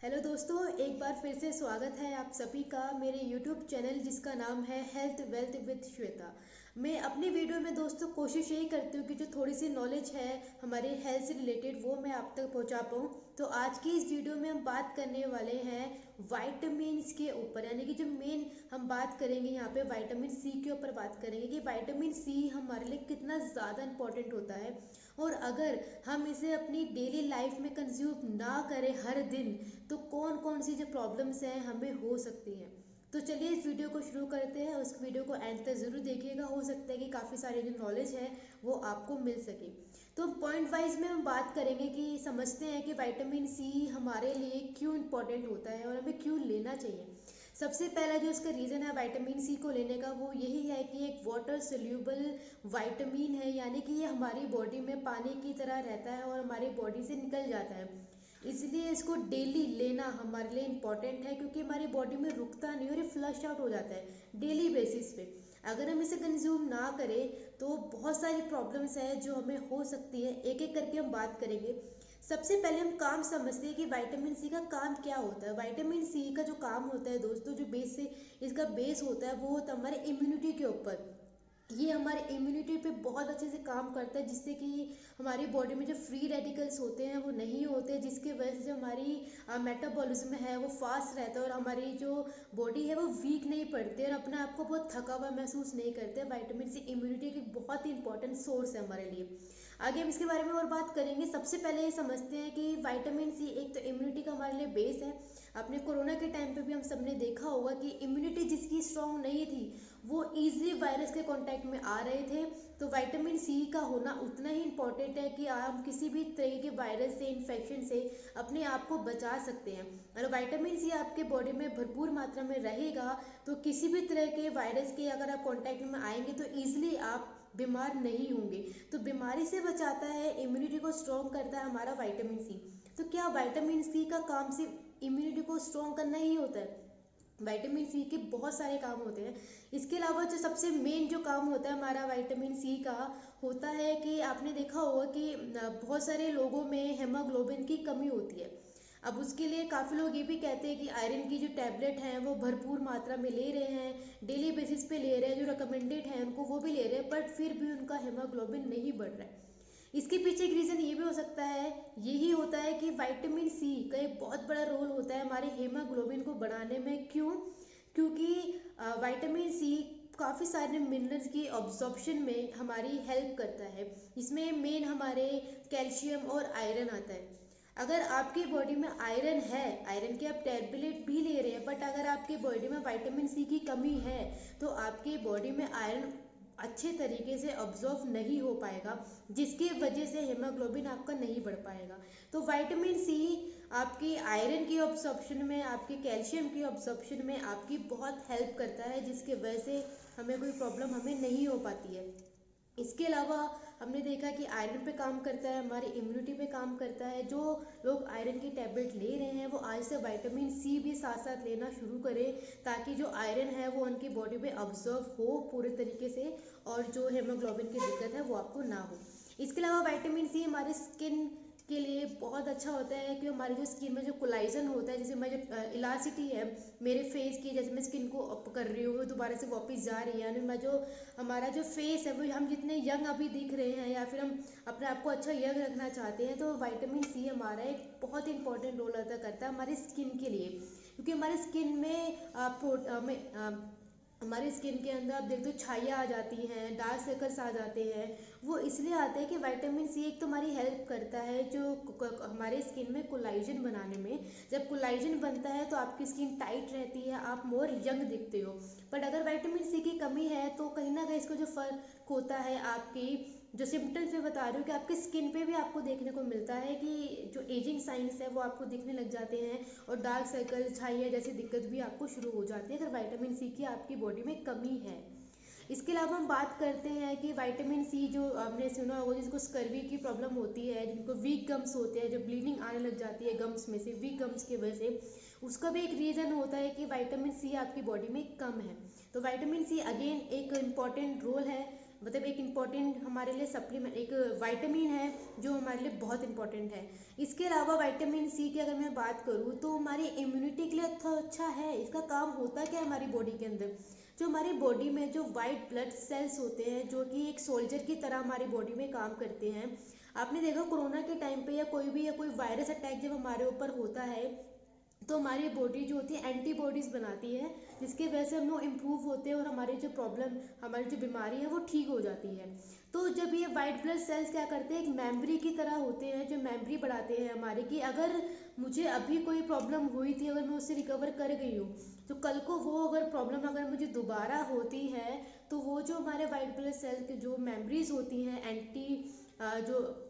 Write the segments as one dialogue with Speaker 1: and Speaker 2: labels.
Speaker 1: Hello दोस्तों, एक बार फिर से स्वागत है आप सभी का मेरे यूट्यूब चैनल जिसका नाम है हेल्थ वेल्थ विद श्वेता। मैं अपनी वीडियो में दोस्तों कोशिश यही करती हूँ कि जो थोड़ी सी नॉलेज है हमारे हेल्थ से रिलेटेड वो मैं आप तक पहुँचा पाऊँ। तो आज की इस वीडियो में हम बात करने वाले हैं वाइटामिन्स के ऊपर, यानी कि जो मेन हम बात करेंगे यहाँ पे वाइटामिन सी के ऊपर बात करेंगे कि वाइटामिन सी हमारे लिए कितना ज़्यादा इंपॉर्टेंट होता है। और अगर हम इसे अपनी डेली लाइफ में कंज्यूम ना करें हर दिन तो कौन कौन सी जो प्रॉब्लम्स हैं हमें हो सकती हैं। तो चलिए इस वीडियो को शुरू करते हैं। उस वीडियो को एंड तक ज़रूर देखिएगा, हो सकता है कि काफ़ी सारी जो नॉलेज है वो आपको मिल सके। तो पॉइंट वाइज में हम बात करेंगे कि समझते हैं कि विटामिन सी हमारे लिए क्यों इम्पोर्टेंट होता है और हमें क्यों लेना चाहिए। सबसे पहला जो इसका रीज़न है विटामिन सी को लेने का वो यही है कि एक वाटर सोल्यूबल विटामिन है, यानी कि ये हमारी बॉडी में पानी की तरह रहता है और हमारी बॉडी से निकल जाता है। इसलिए इसको डेली लेना हमारे लिए इम्पॉर्टेंट है, क्योंकि हमारी बॉडी में रुकता नहीं और ये फ्लश आउट हो जाता है डेली बेसिस पे। अगर हम इसे कंज्यूम ना करें तो बहुत सारी प्रॉब्लम्स हैं जो हमें हो सकती है, एक एक करके हम बात करेंगे। सबसे पहले हम काम समझते हैं कि विटामिन सी का काम क्या होता है। विटामिन सी का जो काम होता है दोस्तों, जो बेस से इसका बेस होता है वो होता है हमारे इम्यूनिटी के ऊपर। ये हमारे इम्यूनिटी पे बहुत अच्छे से काम करता है, जिससे कि हमारी बॉडी में जो फ्री रेडिकल्स होते हैं वो नहीं होते, जिसके वजह से हमारी मेटाबॉलिज्म है वो फास्ट रहता है और हमारी जो बॉडी है वो वीक नहीं पड़ती और अपने आप को बहुत थका हुआ महसूस नहीं करते। विटामिन सी इम्यूनिटी की बहुत ही इंपॉर्टेंट सोर्स है हमारे लिए। आगे हम इसके बारे में और बात करेंगे। सबसे पहले ये समझते हैं कि विटामिन सी एक तो इम्यूनिटी का हमारे लिए बेस है। अपने कोरोना के टाइम पे भी हम सबने देखा होगा कि इम्यूनिटी जिसकी स्ट्रांग नहीं थी वो इजीली वायरस के कांटेक्ट में आ रहे थे। तो विटामिन सी का होना उतना ही इम्पोर्टेंट है कि आप किसी भी तरह के वायरस से इन्फेक्शन से अपने आप को बचा सकते हैं। अगर विटामिन सी आपके बॉडी में भरपूर मात्रा में रहेगा तो किसी भी तरह के वायरस के अगर आप कांटेक्ट में आएंगे तो ईजिली आप बीमार नहीं होंगे। तो बीमारी से बचाता है, इम्यूनिटी को स्ट्रॉन्ग करता है हमारा विटामिन सी। तो क्या विटामिन सी का काम सिर्फ इम्यूनिटी को स्ट्रॉन्ग करना ही होता है? विटामिन सी के बहुत सारे काम होते हैं। इसके अलावा जो सबसे मेन जो काम होता है हमारा विटामिन सी का होता है कि आपने देखा होगा कि बहुत सारे लोगों में हेमोग्लोबिन की कमी होती है। अब उसके लिए काफ़ी लोग ये भी कहते हैं कि आयरन की जो टैबलेट हैं वो भरपूर मात्रा में ले रहे हैं, डेली बेसिस पे ले रहे हैं, जो रिकमेंडेड है उनको वो भी ले रहे हैं, बट फिर भी उनका हेमोग्लोबिन नहीं बढ़ रहा है। इसके पीछे एक रीज़न ये भी हो सकता है, यही होता है कि विटामिन सी का एक बहुत बड़ा रोल होता है हमारे हीमोग्लोबिन को बढ़ाने में। क्यों? क्योंकि विटामिन सी काफ़ी सारे मिनरल्स की ऑब्जॉर्प्शन में हमारी हेल्प करता है। इसमें मेन हमारे कैल्शियम और आयरन आता है। अगर आपकी बॉडी में आयरन है, आयरन की आप टैबलेट भी ले रहे हैं, बट अगर आपकी बॉडी में विटामिन सी की कमी है तो आपकी बॉडी में आयरन अच्छे तरीके से ऑब्जॉर्व नहीं हो पाएगा, जिसकी वजह से हेमोग्लोबिन आपका नहीं बढ़ पाएगा। तो विटामिन सी आपकी आयरन की ऑब्जॉर्प्शन में, आपके कैल्शियम की ऑब्जॉर्प्शन में आपकी बहुत हेल्प करता है, जिसके वजह से हमें कोई प्रॉब्लम हमें नहीं हो पाती है। इसके अलावा हमने देखा कि आयरन पे काम करता है, हमारी इम्यूनिटी पे काम करता है। जो लोग आयरन की टैबलेट ले रहे हैं वो आज से विटामिन सी भी साथ साथ लेना शुरू करें, ताकि जो आयरन है वो उनकी बॉडी में ऑब्जर्व हो पूरे तरीके से और जो हेमोग्लोबिन की दिक्कत है वो आपको ना हो। इसके अलावा विटामिन सी हमारी स्किन के लिए बहुत अच्छा होता है कि हमारी जो स्किन में जो कोलाइजन होता है, जैसे हमारी जो इलास्टिसिटी है मेरे फेस की, जैसे मैं स्किन को अप कर रही हूँ वो दोबारा से वापस जा रही है, यानी मैं जो हमारा जो फेस है वो हम जितने यंग अभी दिख रहे हैं या फिर हम अपने आप को अच्छा यंग रखना चाहते हैं, तो विटामिन सी हमारा एक बहुत इंपॉर्टेंट रोल अदा करता है हमारी स्किन के लिए। क्योंकि हमारी स्किन में हमारी स्किन के अंदर आप देखते हो छाइयाँ आ जाती हैं, डार्क सर्कल्स आ जाते हैं। वो इसलिए आते हैं कि विटामिन सी एक तो हमारी हेल्प करता है जो हमारे स्किन में कोलाइजन बनाने में। जब कोलाइजन बनता है तो आपकी स्किन टाइट रहती है, आप मोर यंग दिखते हो। बट अगर विटामिन सी की कमी है तो कहीं ना कहीं इसका जो फर्क होता है आपकी जो सिम्टम्स मैं बता रही हूँ कि आपके स्किन पे भी आपको देखने को मिलता है कि जो एजिंग साइंस है वो आपको दिखने लग जाते हैं और डार्क सर्कल छाइया जैसी दिक्कत भी आपको शुरू हो जाती है अगर विटामिन सी की आपकी बॉडी में कमी है। इसके अलावा हम बात करते हैं कि विटामिन सी जो आपने सुना होगा जिसको स्कर्वी की प्रॉब्लम होती है, जिनको वीक गम्स होते हैं, जो ब्लीडिंग आने लग जाती है गम्स में से, वीक गम्स की वजह से, उसका भी एक रीज़न होता है कि विटामिन सी आपकी बॉडी में कम है। तो विटामिन सी अगेन एक इम्पॉर्टेंट रोल है मतलब एक इम्पॉर्टेंट हमारे लिए सप्लीमेंट, एक विटामिन है जो हमारे लिए बहुत इंपॉर्टेंट है। इसके अलावा विटामिन सी की अगर मैं बात करूँ तो हमारी इम्यूनिटी के लिए अच्छा है। इसका काम होता क्या है हमारी बॉडी के अंदर, जो हमारी बॉडी में जो वाइट ब्लड सेल्स होते हैं जो कि एक सोल्जर की तरह हमारी बॉडी में काम करते हैं। आपने देखा कोरोना के टाइम पे या कोई वायरस अटैक जब हमारे ऊपर होता है तो हमारी बॉडी जो होती है एंटीबॉडीज बनाती है, जिसकी वजह से हम लोग इम्प्रूव होते हैं और हमारी जो प्रॉब्लम, हमारी जो बीमारी है वो ठीक हो जाती है। तो जब ये वाइट ब्लड सेल्स क्या करते हैं, एक मेमोरी की तरह होते हैं जो मेमोरी बढ़ाते हैं हमारे, कि अगर मुझे अभी कोई प्रॉब्लम हुई थी, अगर मैं उससे रिकवर कर गई हूँ, तो कल को वो अगर प्रॉब्लम अगर मुझे दोबारा होती है तो वो जो हमारे वाइट ब्लड सेल के जो मेमोरीज होती हैं, जो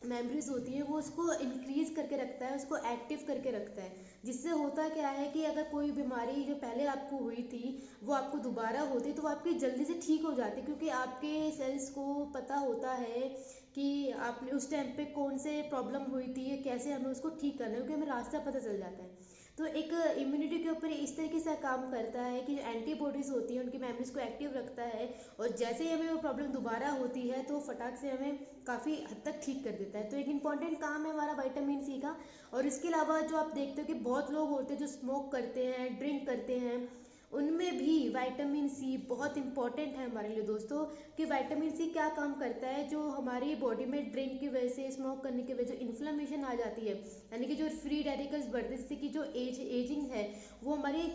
Speaker 1: मेमोरीज होती है वो उसको इंक्रीज करके रखता है, उसको एक्टिव करके रखता है। जिससे होता क्या है कि अगर कोई बीमारी जो पहले आपको हुई थी वो आपको दोबारा होती तो वो आपकी जल्दी से ठीक हो जाती, क्योंकि आपके सेल्स को पता होता है कि आपने उस टाइम पे कौन से प्रॉब्लम हुई थी, कैसे हमें उसको ठीक करना है, क्योंकि हमें रास्ता पता चल जाता है। तो एक इम्यूनिटी के ऊपर इस तरीके से काम करता है कि जो एंटीबॉडीज होती हैं उनकी मेमोरीज को एक्टिव रखता है, और जैसे ही हमें वो प्रॉब्लम दोबारा होती है तो फटाक से हमें काफ़ी हद तक ठीक कर देता है। तो एक इम्पॉर्टेंट काम है हमारा विटामिन सी का। और इसके अलावा जो आप देखते हो कि बहुत लोग होते हैं जो स्मोक करते हैं, ड्रिंक करते हैं, उनमें भी विटामिन सी बहुत इंपॉर्टेंट है हमारे लिए दोस्तों। कि विटामिन सी क्या काम करता है, जो हमारी बॉडी में ड्रिंक की वजह से, स्मोक करने की वजह से इन्फ्लेमेशन आ जाती है, यानी कि जो फ्री रेडिकल्स बढ़ते हैं, जिससे कि जो एजिंग है वो हमारी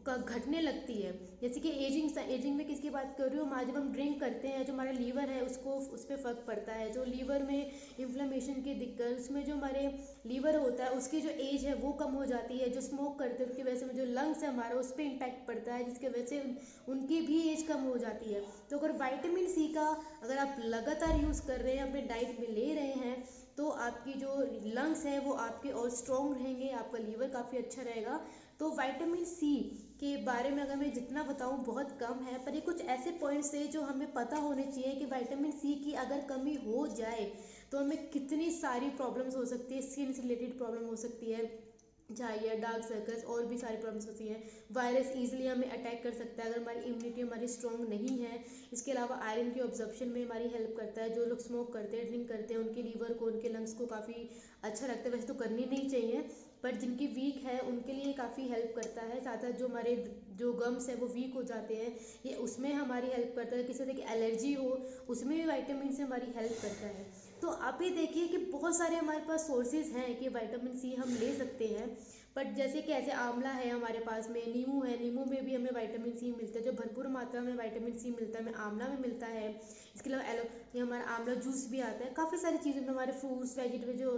Speaker 1: घटने लगती है। जैसे कि एजिंग में किसकी बात कर रही हूँ, जब हम ड्रिंक करते हैं जो हमारा लीवर है उसको उस पर फर्क पड़ता है, जो लीवर में इन्फ्लेमेशन की दिक्कत, उसमें जो हमारे लीवर होता है उसकी जो एज है वो कम हो जाती है। जो स्मोक करते हैं उसकी वजह से जो लंग्स है हमारा उस पर इम्पैक्ट पड़ता है, जिसकी वजह से उनकी भी एज कम हो जाती है। तो अगर विटामिन सी का अगर आप लगातार यूज़ कर रहे हैं, अपने डाइट में ले रहे हैं, तो आपकी जो लंग्स है वो आपके और स्ट्रॉन्ग रहेंगे, आपका लीवर काफ़ी अच्छा रहेगा। तो विटामिन सी के बारे में अगर मैं जितना बताऊं बहुत कम है, पर ये कुछ ऐसे पॉइंट्स है जो हमें पता होने चाहिए कि विटामिन सी की अगर कमी हो जाए तो हमें कितनी सारी प्रॉब्लम्स हो सकती है। स्किन से रिलेटेड प्रॉब्लम हो सकती है, झाइया, डार्क सर्कल्स, और भी सारी प्रॉब्लम्स होती हैं। वायरस इजीली हमें अटैक कर सकता है अगर हमारी इम्यूनिटी हमारी स्ट्रॉन्ग नहीं है। इसके अलावा आयरन के ऑब्जर्प्शन में हमारी हेल्प करता है। जो लोग स्मोक करते हैं, ड्रिंक करते हैं, उनके लीवर को, उनके लंग्स को काफ़ी अच्छा लगता है। वैसे तो करनी नहीं चाहिए, पर जिनकी वीक है उनके लिए काफ़ी हेल्प करता है। साथ साथ जो हमारे जो गम्स है वो वीक हो जाते हैं, ये उसमें हमारी हेल्प करता है। किसी तरह की एलर्जी हो उसमें भी विटामिन से हमारी हेल्प करता है। तो आप ये देखिए कि बहुत सारे हमारे पास सोर्सेज हैं कि विटामिन सी हम ले सकते हैं। बट जैसे कि ऐसे आंवला है हमारे पास में, नींबू है, नींबू में भी हमें विटामिन सी मिलता है, जो भरपूर मात्रा में विटामिन सी मिलता है हमें आंवला में मिलता है। इसके अलावा ये हमारा आंवला जूस भी आता है। काफ़ी सारी चीज़ों में हमारे फ्रूट्स वेजिटेबल जो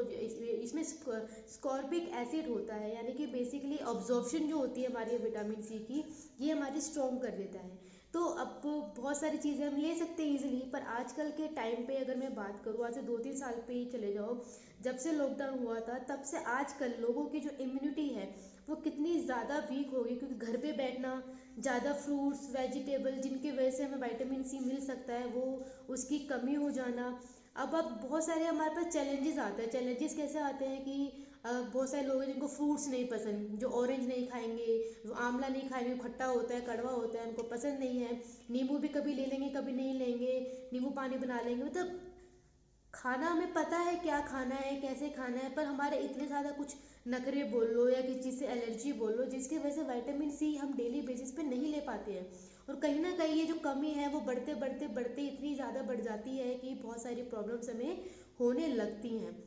Speaker 1: इसमें स्कॉर्बिक एसिड होता है, यानी कि बेसिकली ऑब्जॉर्प्शन जो होती है हमारी विटामिन सी की, ये हमारी स्ट्रॉन्ग कर देता है। तो अब बहुत सारी चीज़ें हम ले सकते हैं इजीली, पर आजकल के टाइम पे अगर मैं बात करूँ, आज से 2-3 साल पे ही चले जाओ, जब से लॉकडाउन हुआ था तब से आजकल लोगों की जो इम्यूनिटी है वो कितनी ज़्यादा वीक हो गई, क्योंकि घर पे बैठना, ज़्यादा फ्रूट्स वेजिटेबल जिनकी वजह से हमें विटामिन सी मिल सकता है वो उसकी कमी हो जाना। अब बहुत सारे हमारे पास चैलेंजेस आते हैं। चैलेंजेस कैसे आते हैं कि बहुत सारे लोग हैं जिनको फ्रूट्स नहीं पसंद, जो ऑरेंज नहीं खाएंगे, जो आंवला नहीं खाएंगे, खट्टा होता है, कड़वा होता है, उनको पसंद नहीं है। नींबू भी कभी ले लेंगे कभी नहीं लेंगे, नींबू पानी बना लेंगे। मतलब खाना हमें पता है क्या खाना है, कैसे खाना है, पर हमारे इतने ज़्यादा कुछ नखरे बोल लो या किसी चीज़ से एलर्जी बोल लो जिसकी वजह से विटामिन सी हम डेली बेसिस पे नहीं ले पाते हैं। और कहीं ना कहीं ये जो कमी है वो बढ़ते बढ़ते बढ़ते इतनी ज़्यादा बढ़ जाती है कि बहुत सारी प्रॉब्लम्स हमें होने लगती हैं।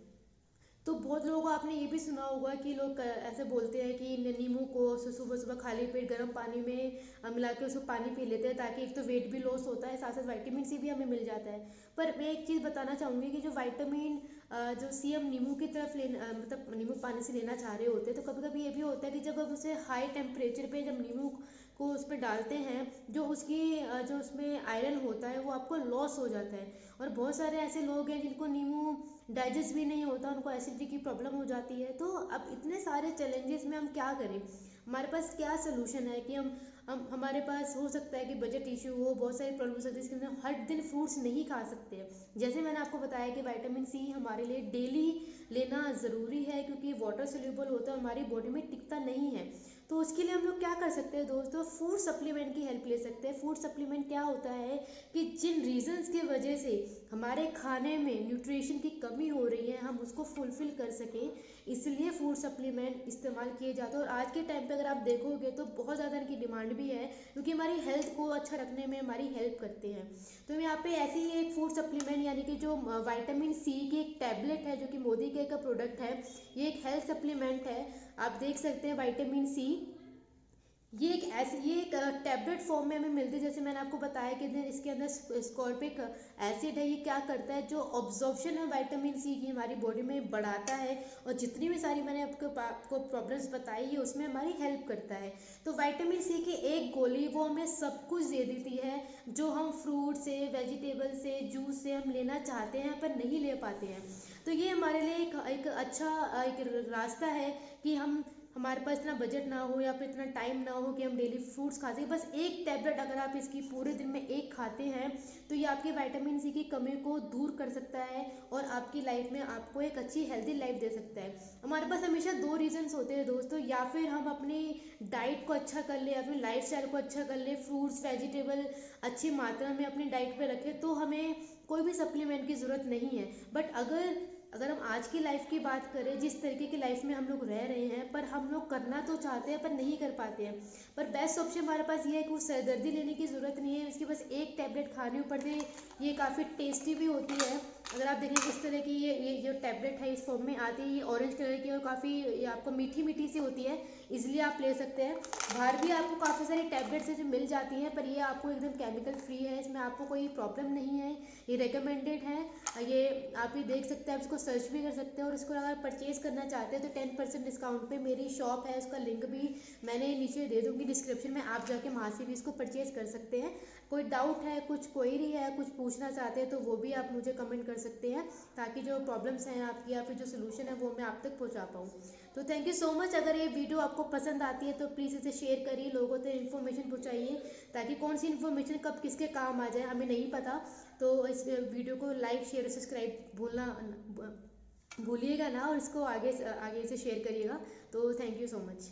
Speaker 1: तो बहुत लोगों को आपने ये भी सुना होगा कि लोग ऐसे बोलते हैं कि नींबू को सुबह सुबह खाली पेट गर्म पानी में मिला के उसको पानी पी लेते हैं, ताकि एक तो वेट भी लॉस होता है, साथ साथ विटामिन सी भी हमें मिल जाता है। पर मैं एक चीज़ बताना चाहूँगी कि जो विटामिन जो सी हम नींबू की तरफ लेना, मतलब नींबू पानी से लेना चाह रहे होते हैं, तो कभी कभी ये भी होता है कि जब हम उसे हाई टेम्परेचर पे जब नींबू को उस पर डालते हैं, जो उसकी जो उसमें आयरन होता है वो आपको लॉस हो जाता है। और बहुत सारे ऐसे लोग हैं जिनको नींबू डाइजेस्ट भी नहीं होता, उनको एसिडिटी की प्रॉब्लम हो जाती है। तो अब इतने सारे चैलेंजेस में हम क्या करें, हमारे पास क्या सोल्यूशन है कि हम हमारे पास हो सकता है कि बजट इशू हो, बहुत सारी प्रॉब्लम हो सकती है, इसके लिए हम हर दिन फ्रूट्स नहीं खा सकते हैं। जैसे मैंने आपको बताया कि विटामिन सी हमारे लिए डेली लेना ज़रूरी है, क्योंकि वाटर सोल्यूबल होता है, हमारी बॉडी में टिकता नहीं है। तो उसके लिए हम लोग क्या कर सकते हैं दोस्तों, फूड सप्लीमेंट की हेल्प ले सकते हैं। फूड सप्लीमेंट क्या होता है कि जिन रीजंस की वजह से हमारे खाने में न्यूट्रिशन की कमी हो रही है हम उसको फुलफिल कर सकें, इसलिए फूड सप्लीमेंट इस्तेमाल किए जाते हैं। और आज के टाइम पे अगर आप देखोगे तो बहुत ज़्यादा इनकी डिमांड भी है, क्योंकि हमारी हेल्थ को अच्छा रखने में हमारी हेल्प करते हैं। तो यहाँ पे ऐसे ही एक फूड सप्लीमेंट यानी कि जो विटामिन सी की एक टैबलेट है, जो कि मोदी के का प्रोडक्ट है, ये एक हेल्थ सप्लीमेंट है। आप देख सकते हैं विटामिन सी, ये एक टैबलेट फॉर्म में हमें मिलती है। जैसे मैंने आपको बताया कि इसके अंदर स्कॉर्बिक एसिड है। ये क्या करता है, जो ऑब्जॉर्प्शन है विटामिन सी की हमारी बॉडी में बढ़ाता है, और जितनी भी सारी मैंने आपको प्रॉब्लम्स बताई है उसमें हमारी हेल्प करता है। तो विटामिन सी की एक गोली वो हमें सब कुछ दे देती है जो हम फ्रूट से, वेजिटेबल से, जूस से हम लेना चाहते हैं पर नहीं ले पाते हैं। तो ये हमारे लिए एक अच्छा एक रास्ता है कि हमारे पास इतना बजट ना हो या फिर इतना टाइम ना हो कि हम डेली फ्रूट्स खा सकें। बस एक टैबलेट अगर आप इसकी पूरे दिन में एक खाते हैं तो ये आपकी विटामिन सी की कमी को दूर कर सकता है और आपकी लाइफ में आपको एक अच्छी हेल्दी लाइफ दे सकता है। हमारे पास हमेशा दो रीजंस होते हैं दोस्तों, या फिर हम अपनी डाइट को अच्छा कर ले, अपनी लाइफ स्टाइल को अच्छा कर ले, फ्रूट्स वेजिटेबल अच्छी मात्रा में अपनी डाइट पे रखें तो हमें कोई भी सप्लीमेंट की ज़रूरत नहीं है। बट अगर हम आज की लाइफ की बात करें, जिस तरीके की लाइफ में हम लोग रह रहे हैं, पर हम लोग करना तो चाहते हैं पर नहीं कर पाते हैं, पर बेस्ट ऑप्शन हमारे पास ये है कि वो सरदर्दी लेने की ज़रूरत नहीं है, इसकी बस एक टैबलेट खानी ऊपर से ये काफ़ी टेस्टी भी होती है। अगर आप देखें किस तरह की ये जो टैबलेट है इस फॉर्म में आती है, ये ऑरेंज कलर की और काफ़ी ये आपको मीठी मीठी सी होती है, इसलिए आप ले सकते हैं। बाहर भी आपको काफ़ी सारी टैबलेट्स है जो मिल जाती हैं, पर ये आपको एकदम केमिकल फ्री है, इसमें आपको कोई प्रॉब्लम नहीं है, ये रिकमेंडेड है। ये आप ही देख सकते हैं, आप इसको सर्च भी कर सकते हैं, और इसको अगर परचेज करना चाहते हैं तो 10% डिस्काउंट पे मेरी शॉप है, उसका लिंक भी मैंने नीचे दे दूँगी डिस्क्रिप्शन में, आप जाके वहाँ से भी इसको परचेज कर सकते हैं। कोई डाउट है, कुछ क्वेरी है, कुछ पूछना चाहते हैं तो वो भी आप मुझे कमेंट कर सकते हैं, ताकि जो प्रॉब्लम्स हैं आपकी या फिर जो सोल्यूशन है वो मैं आप तक पहुँचा पाऊँ। तो थैंक यू सो मच। अगर ये वीडियो आपको पसंद आती है तो प्लीज़ इसे शेयर करिए, लोगों तक इन्फॉर्मेशन पहुँचाइए, ताकि कौन सी इन्फॉर्मेशन कब किसके काम आ जाए हमें नहीं पता। तो इस वीडियो को लाइक शेयर सब्सक्राइब भूलिएगा ना, और इसको आगे से शेयर करिएगा। तो थैंक यू सो मच।